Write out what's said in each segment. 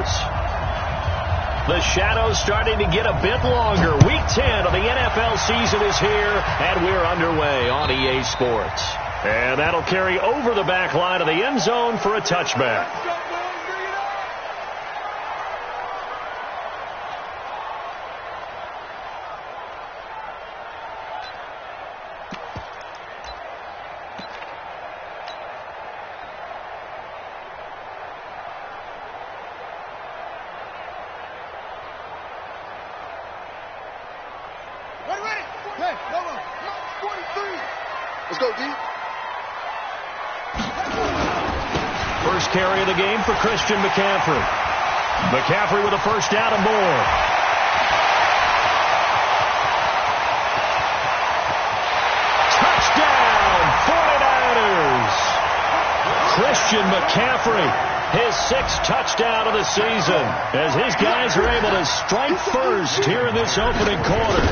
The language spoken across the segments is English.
Cardinals. The shadow's starting to get a bit longer. Week 10 of the NFL season is here, and we're underway on EA Sports. And that'll carry over the back line of the end zone for a touchback. Let's go, D. First carry of the game for Christian McCaffrey. McCaffrey with a first down and more. Touchdown, 49ers. Christian McCaffrey, his 6th touchdown of the season, as his guys are able to strike first here in this opening quarter.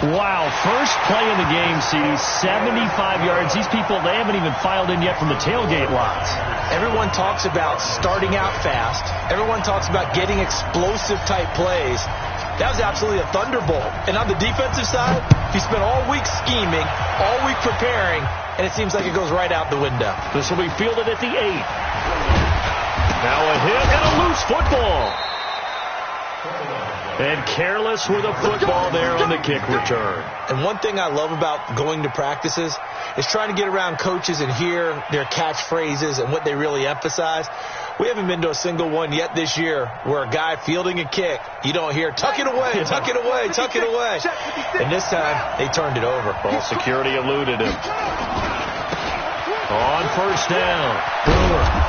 Wow, first play in the game, CD, 75 yards. These people, they haven't even filed in yet from the tailgate lots. Everyone talks about starting out fast. Everyone talks about getting explosive-type plays. That was absolutely a thunderbolt. And on the defensive side, he spent all week scheming, all week preparing, and it seems like it goes right out the window. This will be fielded at the 8. Now a hit and a loose football. And careless with a football there on the kick return. And one thing I love about going to practices is trying to get around coaches and hear their catchphrases and what they really emphasize. We haven't been to a single one yet this year where a guy fielding a kick, you don't hear, tuck it away, tuck it away, tuck it away. And this time, they turned it over. Ball security eluded him. On first down, Brewer.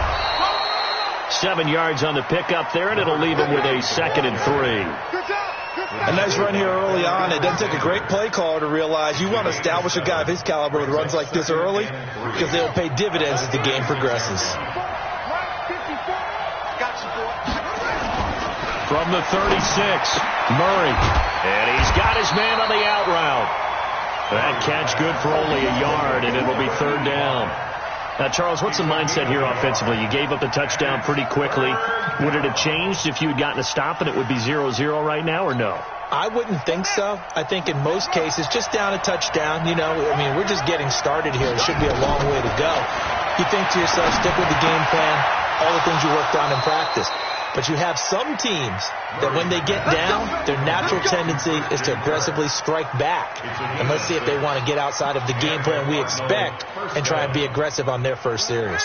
7 yards on the pickup there, and it'll leave him with a 2nd and 3. A nice run here early on. It doesn't take a great play caller to realize you want to establish a guy of his caliber with runs like this early because they'll pay dividends as the game progresses. From the 36, Murray. And he's got his man on the out route. That catch good for only a yard, and it'll be 3rd down. Now, Charles, what's the mindset here offensively? You gave up the touchdown pretty quickly. Would it have changed if you had gotten a stop and it would be 0-0 right now, or no? I wouldn't think so. I think in most cases, just down a touchdown, you know, I mean, we're just getting started here. It should be a long way to go. You think to yourself, stick with the game plan, all the things you worked on in practice. But you have some teams that when they get down, their natural tendency is to aggressively strike back. And let's see if they want to get outside of the game plan we expect and try and be aggressive on their first series.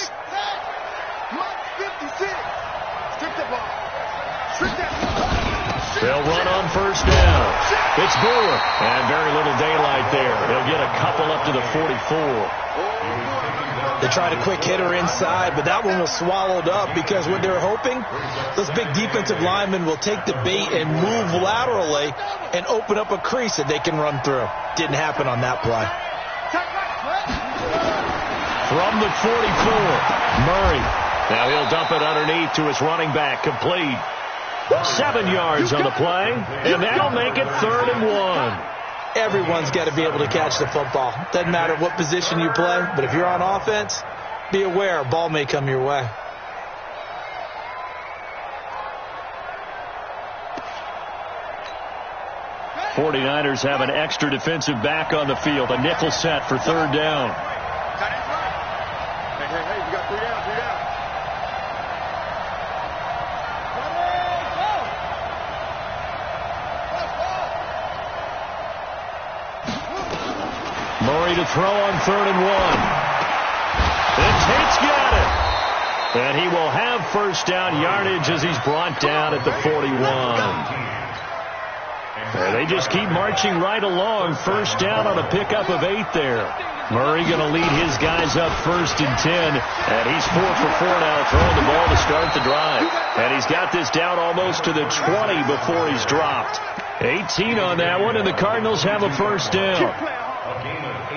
They'll run on first down. It's Brewer. And very little daylight there. They'll get a couple up to the 44. They tried a quick hitter inside, but that one was swallowed up because what they're hoping, those big defensive linemen will take the bait and move laterally and open up a crease that they can run through. Didn't happen on that play. From the 44, Murray. Now he'll dump it underneath to his running back, complete. 7 yards on the play, and that'll make it 3rd and 1. Everyone's got to be able to catch the football. Doesn't matter what position you play, but if you're on offense, be aware a ball may come your way. '49ers have an extra defensive back on the field, a nickel set for 3rd down. Hey, you got 3 down, 3 down. Murray to throw on 3rd and 1. And Tate's got it. And he will have first down yardage as he's brought down at the 41. And they just keep marching right along. First down on a pickup of 8 there. Murray going to lead his guys up 1st and 10. And he's 4 for 4 now, throwing the ball to start the drive. And he's got this down almost to the 20 before he's dropped. 18 on that one, and the Cardinals have a first down.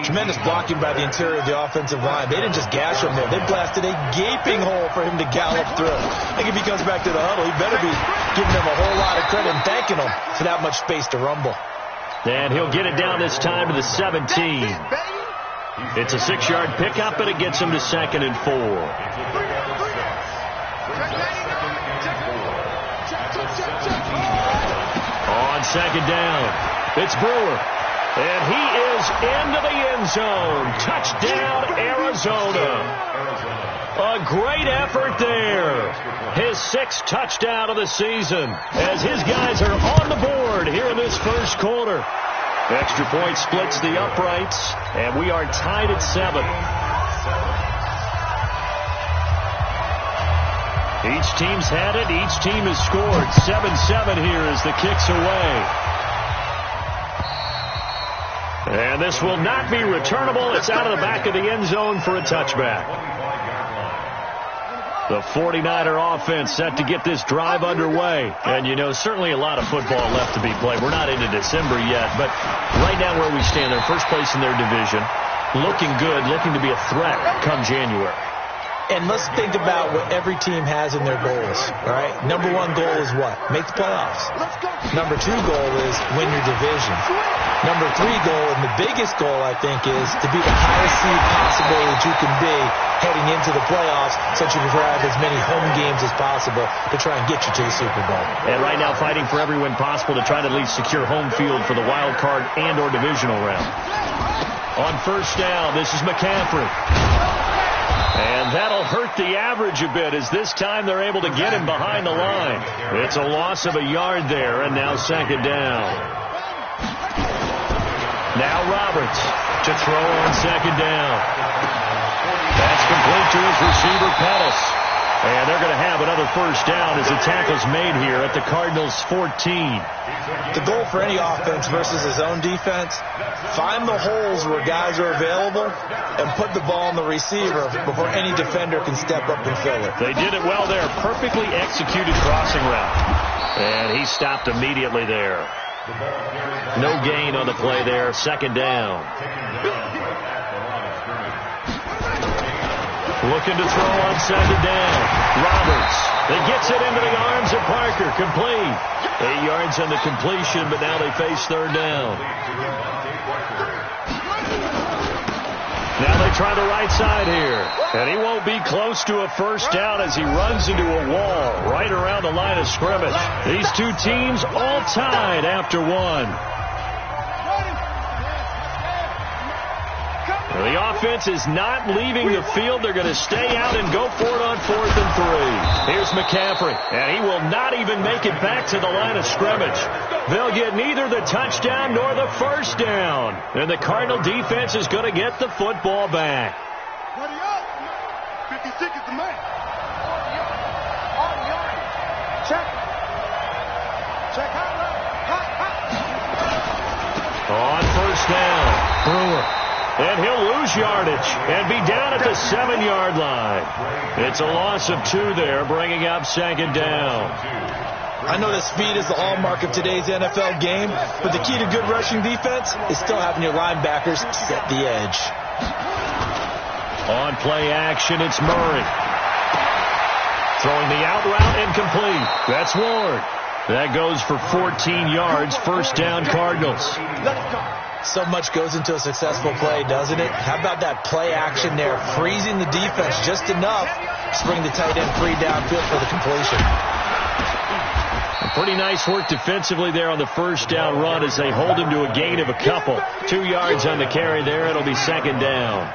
Tremendous blocking by the interior of the offensive line. They didn't just gash him there. They blasted a gaping hole for him to gallop through. I think if he comes back to the huddle, he better be giving them a whole lot of credit and thanking them for that much space to rumble. And he'll get it down this time to the 17. It's a 6-yard pickup, and it gets him to 2nd and 4. second down. It's Brewer. And he is into the end zone. Touchdown, Arizona. A great effort there. His 6th touchdown of the season as his guys are on the board here in this first quarter. Extra point splits the uprights, and we are tied at 7. Each team's had it. Each team has scored. 7-7 here as the kick's away. And this will not be returnable. It's out of the back of the end zone for a touchback. The 49er offense set to get this drive underway. And, you know, certainly a lot of football left to be played. We're not into December yet, but right now where we stand, they're first place in their division. Looking good, looking to be a threat come January. And let's think about what every team has in their goals, all right? Number 1 goal is what? Make the playoffs. Number 2 goal is win your division. Number 3 goal, and the biggest goal, I think, is to be the highest seed possible that you can be heading into the playoffs so that you can have as many home games as possible to try and get you to the Super Bowl. And right now fighting for every win possible to try to at least secure home field for the wild card and or divisional round. On first down, this is McCaffrey. And that'll hurt the average a bit as this time they're able to get him behind the line. It's a loss of a yard there, and now second down. Now Roberts to throw on second down. That's complete to his receiver, Pettis. And they're going to have another first down as the tackle's made here at the Cardinals' 14. The goal for any offense versus his own defense, find the holes where guys are available and put the ball in the receiver before any defender can step up and fill it. They did it well there. Perfectly executed crossing route. And he stopped immediately there. No gain on the play there. Second down. Looking to throw on second down. Roberts. He gets it into the arms of Parker. Complete. 8 yards on the completion, but now they face third down. Now they try the right side here. And he won't be close to a first down as he runs into a wall right around the line of scrimmage. These two teams all tied after 1. The offense is not leaving the field. They're going to stay out and go for it on 4th and 3. Here's McCaffrey, and he will not even make it back to the line of scrimmage. They'll get neither the touchdown nor the first down. And the Cardinal defense is going to get the football back. 56 is the man. On first down, Brewer. And he'll lose yardage and be down at the 7-yard line. It's a loss of 2 there, bringing up second down. I know that speed is the hallmark of today's NFL game, but the key to good rushing defense is still having your linebackers set the edge. On play action, it's Murray. Throwing the out route incomplete. That's Ward. That goes for 14 yards. First down, Cardinals. So much goes into a successful play, doesn't it? How about that play action there, freezing the defense just enough to bring the tight end free downfield for the completion. Pretty nice work defensively there on the first down run as they hold him to a gain of a couple. 2 yards on the carry there. It'll be second down.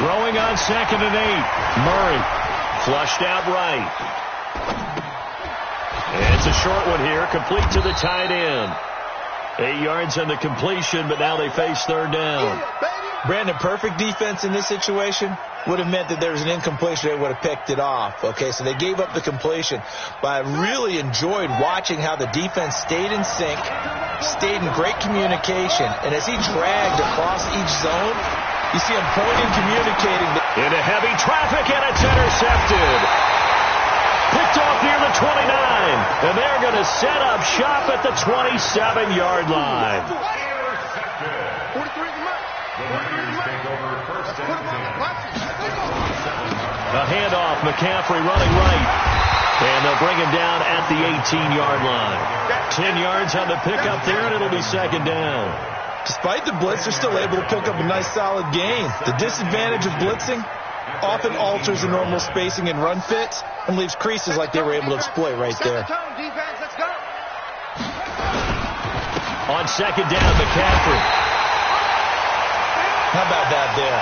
Throwing on second and 8. Murray flushed out right. And it's a short one here, complete to the tight end. 8 yards on the completion, but now they face third down. Brandon, perfect defense in this situation would have meant that there was an incompletion. They would have picked it off. Okay, so they gave up the completion. But I really enjoyed watching how the defense stayed in sync, stayed in great communication, and as he dragged across each zone, you see him pointing, communicating. Into heavy traffic, and it's intercepted. Picked off near the 29, and they're going to set up shop at the 27-yard line. A handoff, McCaffrey running right, and they'll bring him down at the 18-yard line. 10 yards on the pickup there, and it'll be second down. Despite the blitz, they're still able to pick up a nice solid gain. The disadvantage of blitzing, often alters the normal spacing and run fits and leaves creases like they were able to exploit right there. On second down, McCaffrey. How about that there?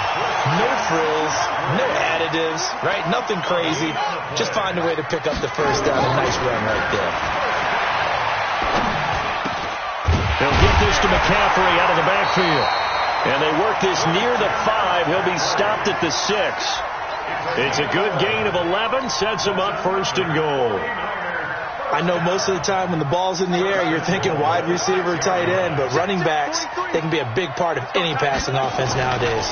No frills, no additives, right? Nothing crazy. Just find a way to pick up the first down. A nice run right there. They'll get this to McCaffrey out of the backfield. And they work this near the 5. He'll be stopped at the 6. It's a good gain of 11. Sets him up first and goal. I know most of the time when the ball's in the air, you're thinking wide receiver, tight end, but running backs, they can be a big part of any passing offense nowadays.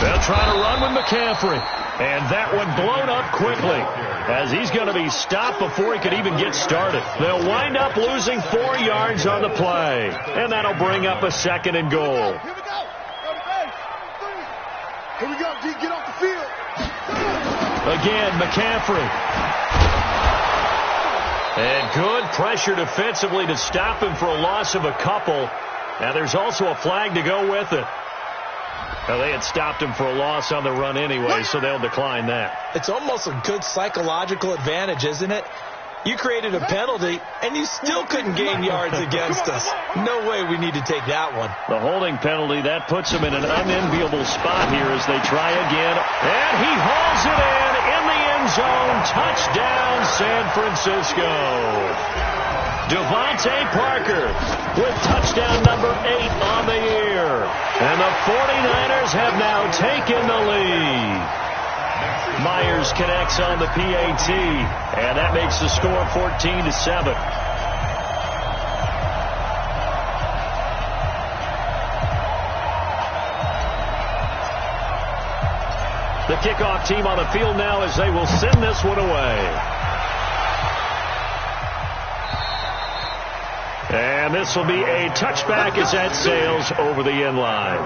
They'll try to run with McCaffrey. And that one blown up quickly as he's going to be stopped before he could even get started. They'll wind up losing 4 yards on the play. And that'll bring up a second and goal. Here we go, D, get off the field. Again, McCaffrey. And good pressure defensively to stop him for a loss of a couple. Now there's also a flag to go with it. Well, they had stopped him for a loss on the run anyway, so they'll decline that. It's almost a good psychological advantage, isn't it? You created a penalty, and you still couldn't gain yards against us. No way we need to take that one. The holding penalty, that puts them in an unenviable spot here as they try again. And he hauls it in the end zone. Touchdown, San Francisco. Devontae Parker with touchdown number 8 on the year. And the 49ers have now taken the lead. Myers connects on the PAT, and that makes the score 14-7. The kickoff team on the field now as they will send this one away. And this will be a touchback as that sails over the end line.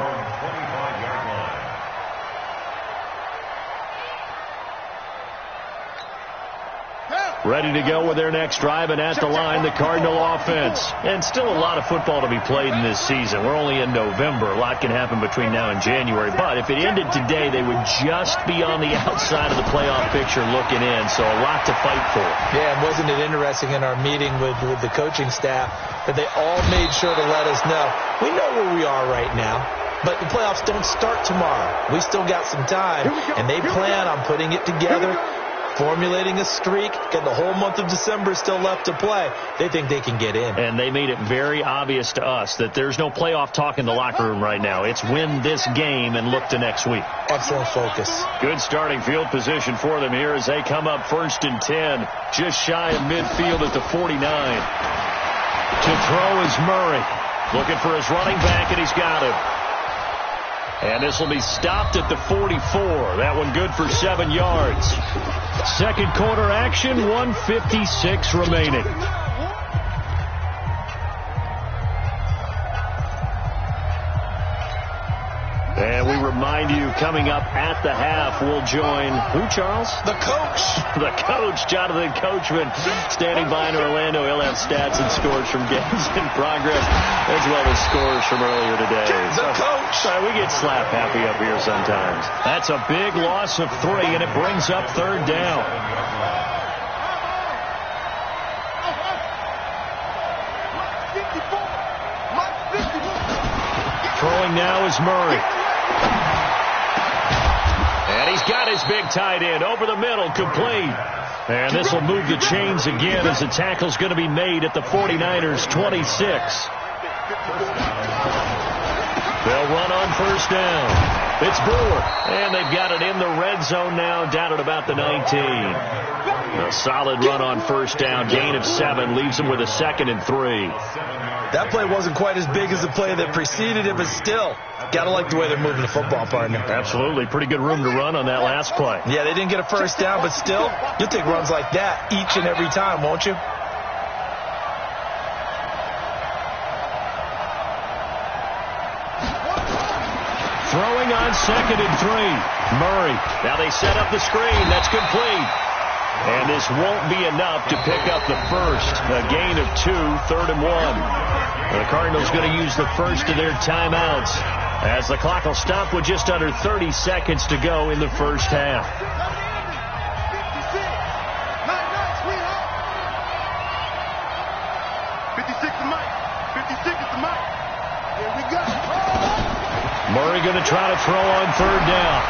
Ready to go with their next drive, and at the line, the Cardinal offense. And still a lot of football to be played in this season. We're only in November. A lot can happen between now and January. But if it ended today, they would just be on the outside of the playoff picture looking in. So a lot to fight for. Yeah, and wasn't it interesting in our meeting with the coaching staff that they all made sure to let us know, we know where we are right now. But the playoffs don't start tomorrow. We still got some time, and they plan on putting it together, formulating a streak, and the whole month of December is still left to play. They think they can get in. And they made it very obvious to us that there's no playoff talk in the locker room right now. It's win this game and look to next week. Excellent focus. Good starting field position for them here as they come up 1st and 10, just shy of midfield at the 49. To throw is Murray. Looking for his running back, and he's got him. And this will be stopped at the 44. That one good for 7 yards. Second quarter action, 1:56 remaining. And we remind you, coming up at the half, we'll join who, Charles? The coach. The coach, Jonathan Coachman, standing by in Orlando. He'll have stats and scores from games in progress, as well as scores from earlier today. The coach. We get slap happy up here sometimes. That's a big loss of 3, and it brings up 3rd down. Throwing now is Murray. And he's got his big tight end over the middle, complete. And this will move the chains again as the tackle's going to be made at the 49ers' 26. They'll run on 1st down. It's Brewer. And they've got it in the red zone now, down at about the 19. A solid run on 1st down. Gain of 7 leaves them with a 2nd and 3. That play wasn't quite as big as the play that preceded it, but still, got to like the way they're moving the football, partner. Absolutely. Pretty good room to run on that last play. Yeah, they didn't get a 1st down, but still, you'll take runs like that each and every time, won't you? Throwing on 2nd and 3. Murray. Now they set up the screen. That's complete. And this won't be enough to pick up the first. A gain of 2, 3rd and 1. The Cardinals going to use the first of their timeouts. as the clock will stop with just under 30 seconds to go in the first half. 56 to Mike. 56 is the Mike. Here we go. Murray going to try to throw on third down.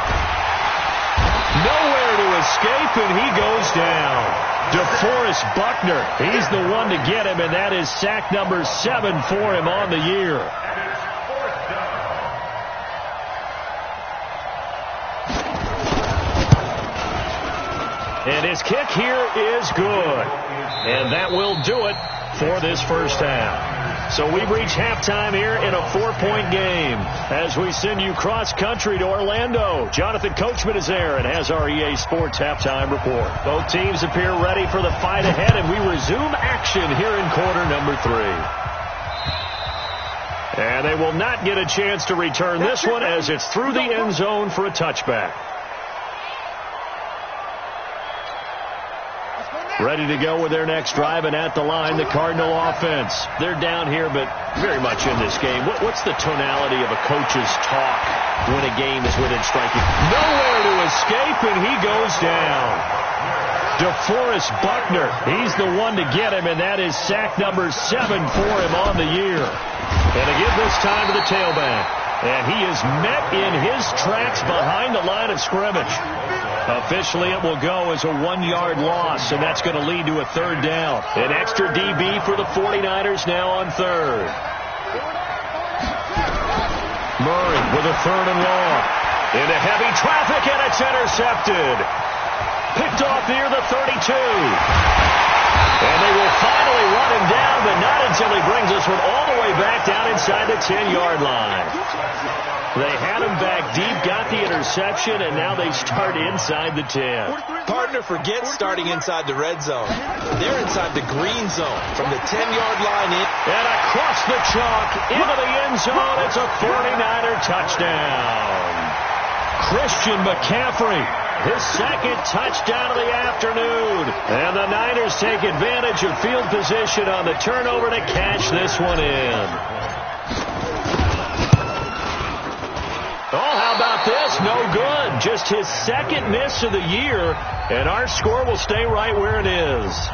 Nowhere to escape, and he goes down. DeForest Buckner, he's the one to get him, and that is sack number 7 for him on the year. And his kick here is good. And that will do it for this first half. So we've reached halftime here in a 4-point game. As we send you cross-country to Orlando, Jonathan Coachman is there and has our EA Sports halftime report. Both teams appear ready for the fight ahead, and we resume action here in quarter number 3. And they will not get a chance to return this one as it's through the end zone for a touchback. Ready to go with their next drive, and at the line, the Cardinal offense. They're down here, but very much in this game. What's the tonality of a coach's talk when a game is within striking? Nowhere to escape, and he goes down. DeForest Buckner, he's the one to get him, and that is sack number 7 for him on the year. And to give this time to the tailback. And he is met in his tracks behind the line of scrimmage. Officially, it will go as a 1-yard loss, and that's going to lead to a third down. An extra DB for the 49ers now on third. Murray with a third and long. Into heavy traffic, and it's intercepted. Picked off near the 32. And they will finally run him down, but not until he brings this one all the way back down inside the 10-yard line. They had him back deep, got the interception, and now they start inside the 10. Partner forgets starting inside the red zone. They're inside the green zone from the 10-yard line in. And across the chalk into the end zone. It's a 49er touchdown. Christian McCaffrey, his second touchdown of the afternoon. And the Niners take advantage of field position on the turnover to cash this one in. Oh, how about this? No good. Just his second miss of the year, and our score will stay right where it is.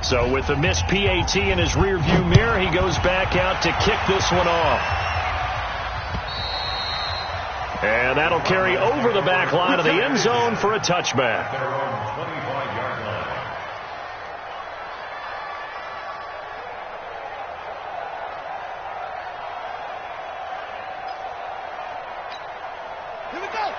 So with the missed PAT in his rearview mirror, he goes back out to kick this one off. And that'll carry over the back line of the end zone for a touchback.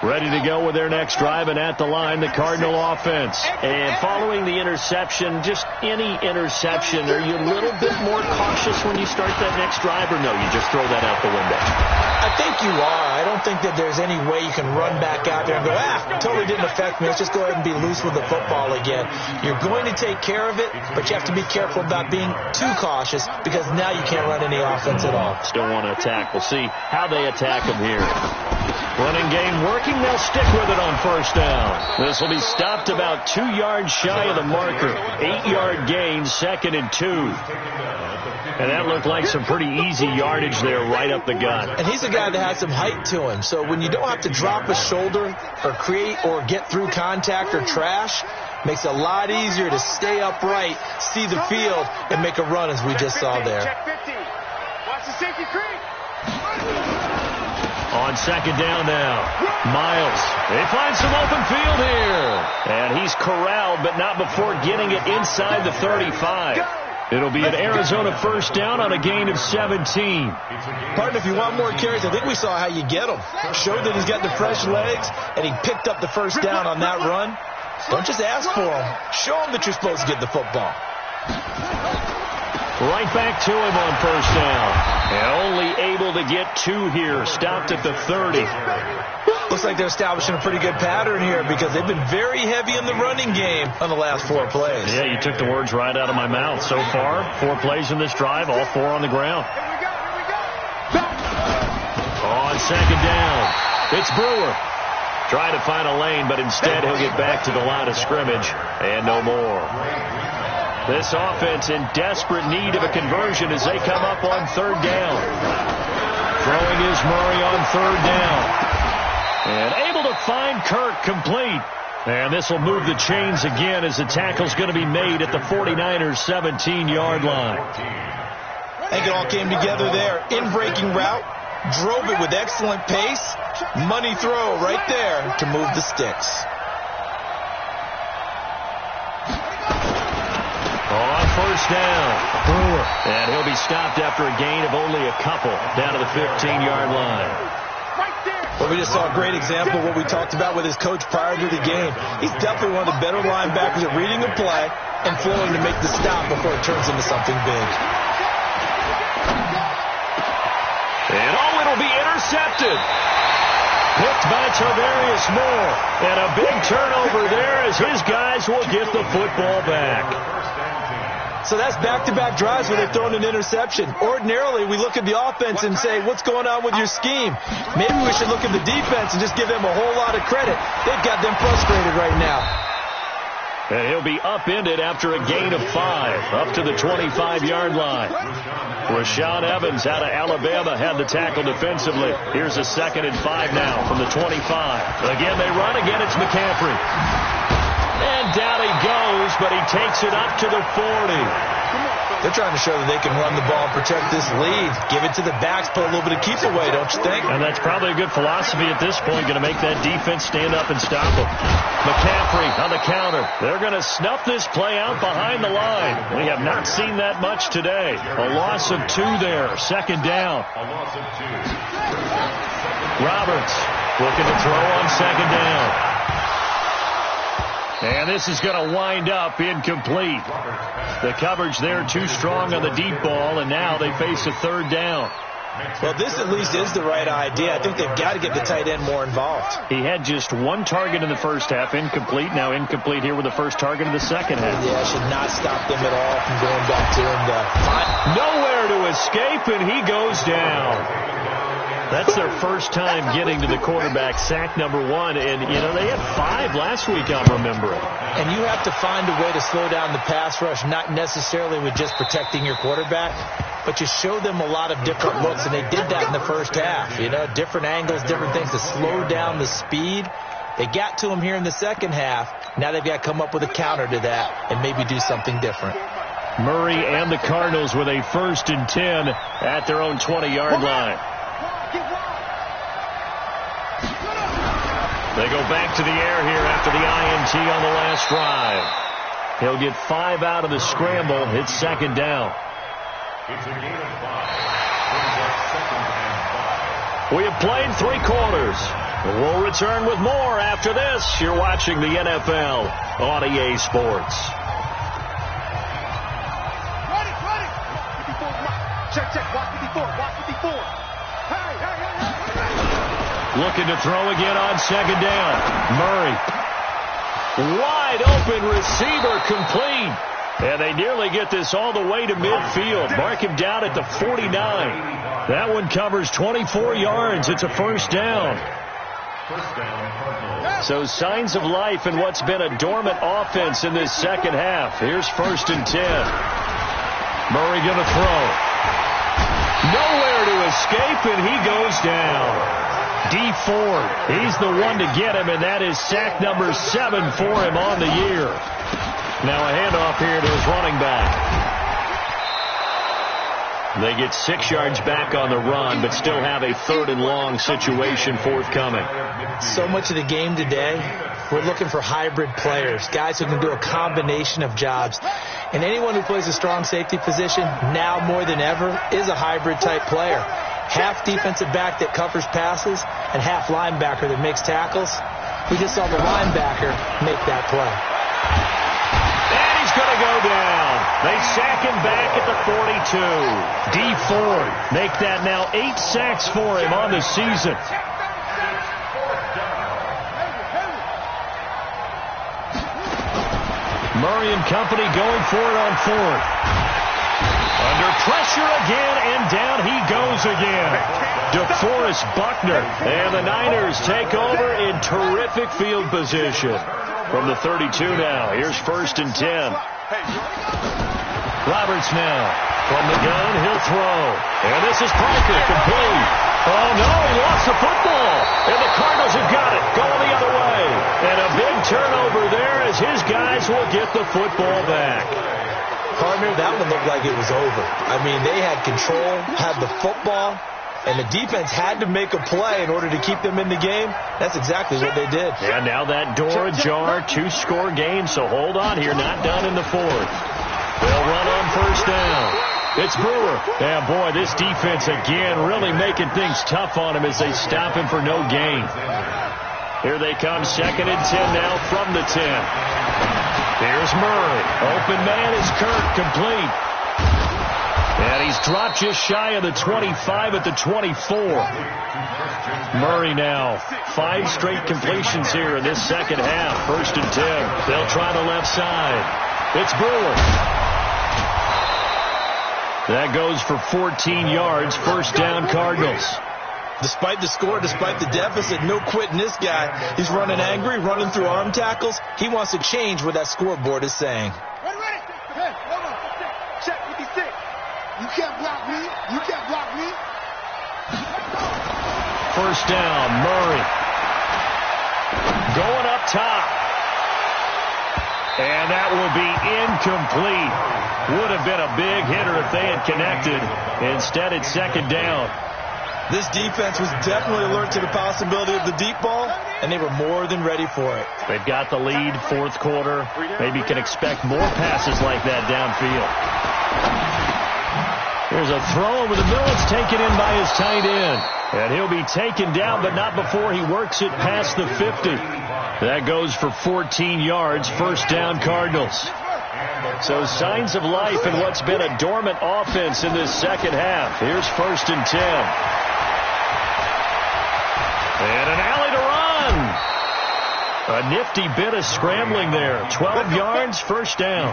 Ready to go with their next drive, and at the line, the Cardinal offense. And following the interception, just any interception, are you a little bit more cautious when you start that next drive, or no, you just throw that out the window? I think you are. I don't think that there's any way you can run back out there and go, totally didn't affect me. Let's just go ahead and be loose with the football again. You're going to take care of it, but you have to be careful about being too cautious because now you can't run any offense at all. Still want to attack. We'll see how they attack them here. Running game working. They'll stick with it on first down. This will be stopped about 2 yards shy of the marker. 8-yard gain, 2nd and 2. And that looked like some pretty easy yardage there right up the gut. And he's a guy that has some height to him. So when you don't have to drop a shoulder or create or get through contact or trash, makes it a lot easier to stay upright, see the field, and make a run as we just saw there. Check 50. Watch the safety creep. On second down now, Miles. They find some open field here. And he's corralled, but not before getting it inside the 35. It'll be an Arizona first down on a gain of 17. Partner, if you want more carries, I think we saw how you get them. Showed that he's got the fresh legs, and he picked up the first down on that run. Don't just ask for him. Show him that you're supposed to get the football. Right back to him on first down. And only able to get 2 here. Stopped at the 30. Looks like they're establishing a pretty good pattern here because they've been very heavy in the running game on the last 4 plays. Yeah, you took the words right out of my mouth. So far, 4 plays in this drive, all 4 on the ground. On second down, it's Brewer. Try to find a lane, but instead he'll get back to the line of scrimmage and no more. This offense in desperate need of a conversion as they come up on third down. Throwing is Murray on third down. And able to find Kirk complete. And this will move the chains again as the tackle's going to be made at the 49ers 17-yard line. I think it all came together there. In-breaking route, drove it with excellent pace. Money throw right there to move the sticks. On first down, Brewer. And he'll be stopped after a gain of only a couple down to the 15-yard line. Well, we just saw a great example of what we talked about with his coach prior to the game. He's definitely one of the better linebackers at reading a play and flowing to make the stop before it turns into something big. And it'll be intercepted. Picked by Tarvarius Moore. And a big turnover there as his guys will get the football back. So that's back-to-back drives where they've thrown an interception. Ordinarily, we look at the offense and say, what's going on with your scheme? Maybe we should look at the defense and just give them a whole lot of credit. They've got them frustrated right now. And he'll be upended after a gain of 5, up to the 25-yard line. Rashaan Evans out of Alabama had the tackle defensively. Here's a 2nd and 5 now from the 25. Again, they run. Again, it's McCaffrey. And down he goes, but he takes it up to the 40. They're trying to show that they can run the ball and protect this lead. Give it to the backs, put a little bit of keep away, don't you think? And that's probably a good philosophy at this point, going to make that defense stand up and stop them. McCaffrey on the counter. They're going to snuff this play out behind the line. We have not seen that much today. A loss of 2 there, 2nd down. Roberts looking to throw on 2nd down. And this is going to wind up incomplete. The coverage there too strong on the deep ball, and now they face a 3rd down. Well, this at least is the right idea. I think they've got to get the tight end more involved. He had just 1 target in the first half, incomplete. Now incomplete here with the first target in the second half. Yeah, should not stop them at all from going back to him. Nowhere to escape, and he goes down. That's their first time getting to the quarterback, sack number 1. And, you know, they had 5 last week, I'm remembering. And you have to find a way to slow down the pass rush, not necessarily with just protecting your quarterback, but you show them a lot of different looks, and they did that in the first half. You know, different angles, different things to slow down the speed. They got to him here in the second half. Now they've got to come up with a counter to that and maybe do something different. Murray and the Cardinals with a 1st and 10 at their own 20-yard line. They go back to the air here after the INT on the last drive. He'll get 5 out of the scramble. It's 2nd down. It's a gain of 5. We have played 3 quarters. We'll return with more after this. You're watching the NFL on EA Sports. Ready. 54, check, watch 54, watch 54. Hey. Looking to throw again on 2nd down. Murray. Wide open receiver complete. And they nearly get this all the way to midfield. Mark him down at the 49. That one covers 24 yards. It's a 1st down. So signs of life in what's been a dormant offense in this second half. Here's 1st and 10. Murray going to throw. Nowhere to escape, and he goes down. D Ford, he's the one to get him, and that is sack number 7 for him on the year. Now a handoff here to his running back. They get 6 yards back on the run, but still have a 3rd and long situation forthcoming. So much of the game today, we're looking for hybrid players, guys who can do a combination of jobs. And anyone who plays a strong safety position, now more than ever, is a hybrid type player. Half defensive back that covers passes and half linebacker that makes tackles. We just saw the linebacker make that play. And he's going to go down. They sack him back at the 42. D Ford make that now 8 sacks for him on the season. Murray and company going for it on 4th. Under pressure again, and down he goes again. DeForest Buckner, and the Niners take over in terrific field position. From the 32 now, here's 1st and 10. Roberts now. From the gun, he'll throw. And this is Parker, complete. Oh, no, he lost the football. And the Cardinals have got it, going the other way. And a big turnover there as his guys will get the football back. Partner, that one looked like it was over. I mean, they had control, had the football, and the defense had to make a play in order to keep them in the game. That's exactly what they did. And now that door ajar, 2-score game, so hold on here, not done in the 4th. They'll run on 1st down. It's Brewer. Yeah, boy, this defense again really making things tough on him as they stop him for no gain. Here they come, 2nd and 10 now from the 10. Here's Murray. Open man is Kirk, complete. And he's dropped just shy of the 25 at the 24. Murray now, 5 straight completions here in this second half. 1st and 10. They'll try the left side. It's Brewer. That goes for 14 yards. 1st down, Cardinals. Despite the score, despite the deficit, no quitting this guy. He's running angry, running through arm tackles. He wants to change what that scoreboard is saying. Ready. Hey, hold on. Check 56. You can't block me. You can't block me. 1st down, Murray. Going up top. And that will be incomplete. Would have been a big hitter if they had connected. Instead, it's 2nd down. This defense was definitely alert to the possibility of the deep ball, and they were more than ready for it. They've got the lead, 4th quarter. Maybe can expect more passes like that downfield. There's a throw over the middle. It's taken in by his tight end. And he'll be taken down, but not before he works it past the 50. That goes for 14 yards. 1st down, Cardinals. So signs of life in what's been a dormant offense in this second half. Here's 1st and 10. And an alley to run. A nifty bit of scrambling there. 12 yards, 1st down.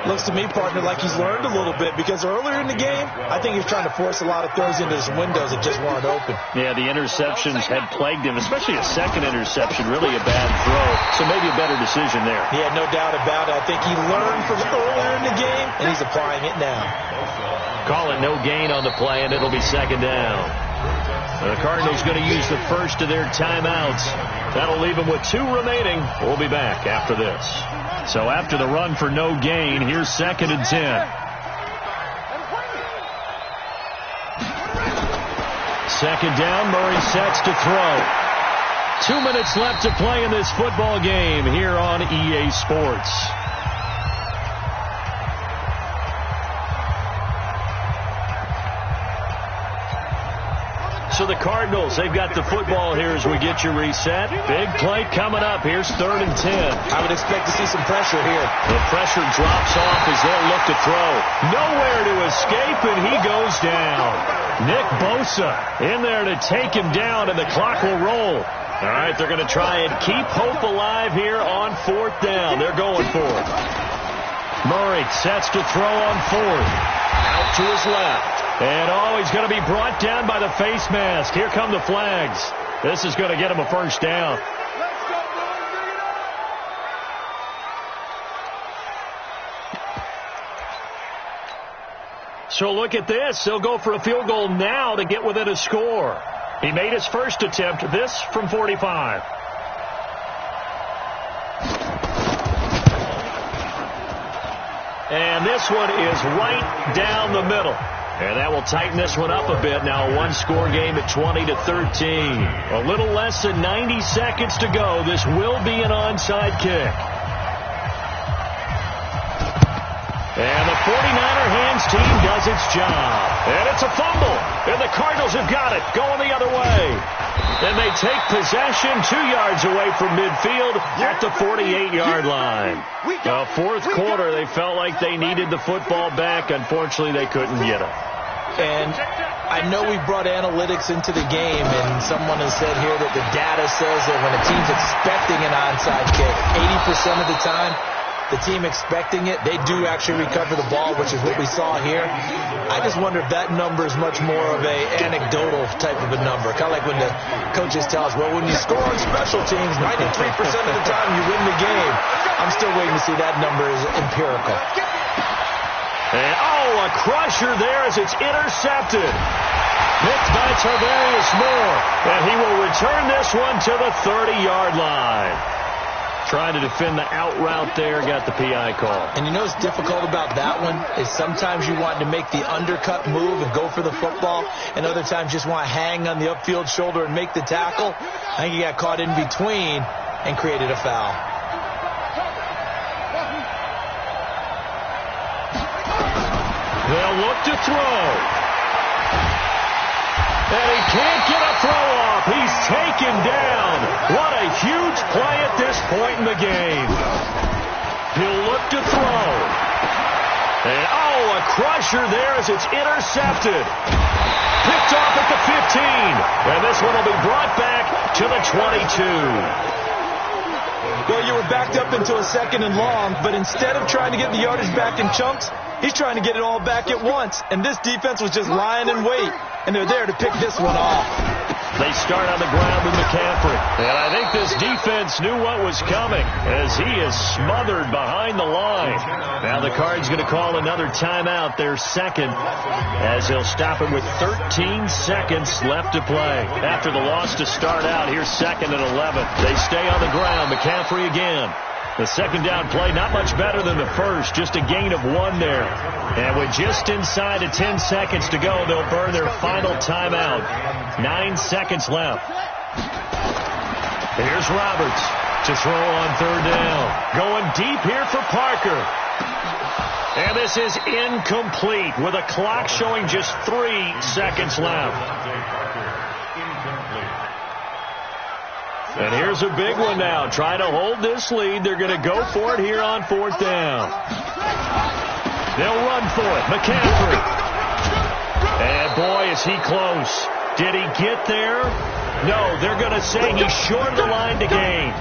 Looks to me, partner, like he's learned a little bit, because earlier in the game, I think he was trying to force a lot of throws into his windows that just weren't open. Yeah, the interceptions had plagued him, especially a second interception, really a bad throw. So maybe a better decision there. Yeah, no doubt about it. I think he learned from earlier in the game, and he's applying it now. Call it no gain on the play, and it'll be 2nd down. The Cardinals going to use the first of their timeouts. That'll leave them with 2 remaining. We'll be back after this. So after the run for no gain, here's 2nd and 10. 2nd down, Murray sets to throw. 2 minutes left to play in this football game here on EA Sports. So the Cardinals, they've got the football here as we get you reset. Big play coming up. Here's 3rd and 10. I would expect to see some pressure here. The pressure drops off as they'll look to throw. Nowhere to escape, and he goes down. Nick Bosa in there to take him down, and the clock will roll. All right, they're going to try and keep hope alive here on 4th down. They're going for it. Murray sets to throw on 4th. Out to his left. And, he's going to be brought down by the face mask. Here come the flags. This is going to get him a 1st down. So look at this. He'll go for a field goal now to get within a score. He made his first attempt, this from 45. And this one is right down the middle. And that will tighten this one up a bit. Now a 1-score game at 20-13. A little less than 90 seconds to go. This will be an onside kick. And the 49er hands team does its job. And it's a fumble. And the Cardinals have got it, going the other way. And they take possession 2 yards away from midfield at the 48-yard line. 4th quarter, they felt like they needed the football back. Unfortunately, they couldn't get it. And I know we brought analytics into the game, and someone has said here that the data says that when a team's expecting an onside kick, 80% of the time, the team expecting it, they do actually recover the ball, which is what we saw here. I just wonder if that number is much more of a anecdotal type of a number. Kind of like when the coaches tell us, well, when you score on special teams, 93% of the time you win the game. I'm still waiting to see that number is empirical. And, a crusher there as it's intercepted. Picked by Tarvarius Moore, and he will return this one to the 30-yard line. Trying to defend the out route there, got the PI call. And you know what's difficult about that one is sometimes you want to make the undercut move and go for the football, and other times just want to hang on the upfield shoulder and make the tackle. I think he got caught in between and created a foul. They'll look to throw. And he can't get a throw off. He's taken down. What a huge play at this point in the game. He'll look to throw. And, a crusher there as it's intercepted. Picked off at the 15. And this one will be brought back to the 22. Well, you were backed up into a 2nd and long, but instead of trying to get the yardage back in chunks, he's trying to get it all back at once. And this defense was just lying in wait. And they're there to pick this one off. They start on the ground with McCaffrey. And I think this defense knew what was coming as he is smothered behind the line. Now the Cards going to call another timeout, their second, as they'll stop it with 13 seconds left to play. After the loss to start out, here's 2nd and 11. They stay on the ground. McCaffrey again. The second down play, not much better than the first, just a gain of 1 there. And with just inside of 10 seconds to go, they'll burn their final timeout. 9 seconds left. Here's Roberts to throw on 3rd down. Going deep here for Parker. And this is incomplete with a clock showing just 3 seconds left. And here's a big one now. Trying to hold this lead. They're going to go for it here on 4th down. They'll run for it. McCaffrey. And boy, is he close. Did he get there? No, they're going to say he's short of the line to gain.